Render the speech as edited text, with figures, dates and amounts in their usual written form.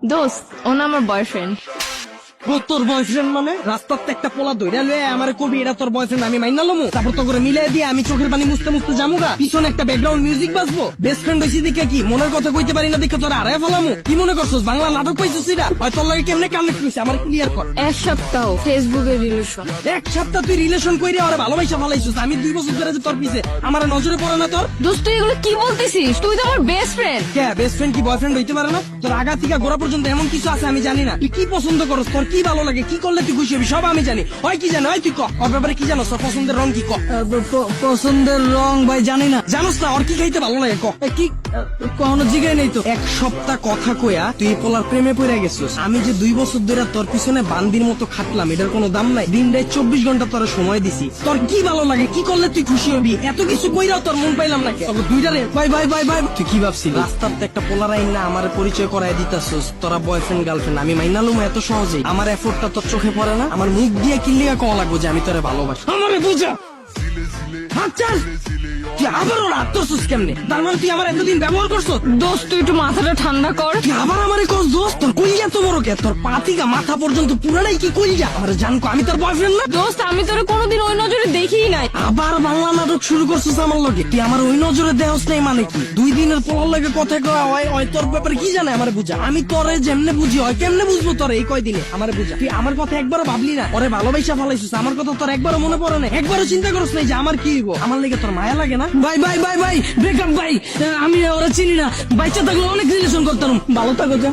দোস্ত ও না আমার বয়ফ্রেন্ড। তোর বয়ফ্রেন্ড মানে রাস্তাতে একটা পোলা দইরা লয়ে আমার কবি এটা তোর বয়ফ্রেন্ড আমি মাইনা লমু তারপর তো করে মিলাই দিয়ে আমি চোখের পানি মুছতে মুছতে জামুগা পিছনে একটা ব্যাকগ্রাউন্ড মিউজিক বাজবো বেস্ট ফ্রেন্ড হইছি দেখে কি মনের কথা কইতে পারি না দেখে তোর আড়াই ফেলামু কি মনে করছস বাংলা নাটক পাইছিস এটা হয় তোর লাগে কেমনে কানেক্ট হইছে আমার ক্লিয়ার কর। এক সপ্তাহ ফেসবুকে রিলেশন। এক সপ্তাহ তুই রিলেশন কইরে ওরে ভালোবাসা ফেলাইছিস আমি 2 বছর ধরে যে তোর পিছে আমার নজরে পড়ে না তোর। দোস্ত তুই এগুলো কি বলতেছিস? তুই তো আমার বেস্ট ফ্রেন্ড। কে বেস্ট ফ্রেন্ড কি বয়ফ্রেন্ড হইতে পারে না? তোর আগা থেকে গোড়া পর্যন্ত এমন কিছু আছে আমি জানি না তুই কি পছন্দ করস তোর কি ভালো লাগে কি করলে তুই খুশি হবি সব আমি জানি হয় কি জানো হয় তুই ক ওর ব্যাপারে কি জানো তোর পছন্দের রং কি ক। পছন্দের রং ভাই জানি না জানোস না ওর কি খাইতে ভালো লাগে ক কি কখনো জিগাই নেই তো। এক সপ্তাহ কথা কইয়া তুই পোলার প্রেমে পড়ে গেছিস আমি যে 2 বছর ধরে তোর পিছনে বান্দির মতো খাটলাম এটার কোনো দাম নাই দিন রাত 24 ঘন্টা তোর সময় দিছি তোর কি ভালো লাগে কি করলে তুই খুশি হবি এত কিছু কইরাও তোর মন পাইলাম না কেন দুইটারে বাই বাই বাই বাই তুই কি ভাবছিস রাস্তাতে একটা পোলার আইন না আমার পরিচয় করায় দিতাছস তোরা বয়ফ্রেন্ড গার্লফ্রেন্ড আমি মাইনালুম এত সহজেই আমার এফোর্টটা তোর চোখে পড়ে না আমার মুখ দিয়ে কিল্লিয়া কওয়া লাগবো যে আমি তোরে ভালোবাসি আমারে বুঝা হাত চাল তুই আবারও রাত করছিস কেমনে তার মানে তুই আমার এতদিন ব্যবহার করছো। দোস্ত তুই একটু মাথাটা ঠান্ডা কর। তুই আবার আমারে কস দোস্ত তোর কইয়া তো বড় কে তোর পাতিকা মাথা পর্যন্ত পুরাটাই কি কইয়া আমার জানকো আমি তোর বয়ফ্রেন্ড না। দোস্ত আমি তোরে কোনোদিন ওই নজরে দেখিই নাই। আবার বাংলা নাটক শুরু করছিস আমার লগে তুই আমার ওই নজরে দেহস নাই মানে কি 2 দিনের পোলার লাগে কথা কওয়া হয় তোর ব্যাপারে কি জানে আমারে বুঝা আমি তোরে যেমনে বুঝি হয় কেমনে বুঝবো তোরে এই কয়দিনে আমারে বুঝা তুই আমার কথা একবারও ভাবলি না ওরে ভালোবাসা ফেলাইছিস আমার কথা তোর একবারও মনে পড়ে না একবারও চিন্তা করছ নাই যে আমার কি হইব আমার লেগে তোর মায়া লাগে না। Bye bye bye bye breakup ভাই আমি ওরা চিনি না বাচ্চা থাকলে অনেক রিলেশন করতাম ভালো থাকো যা।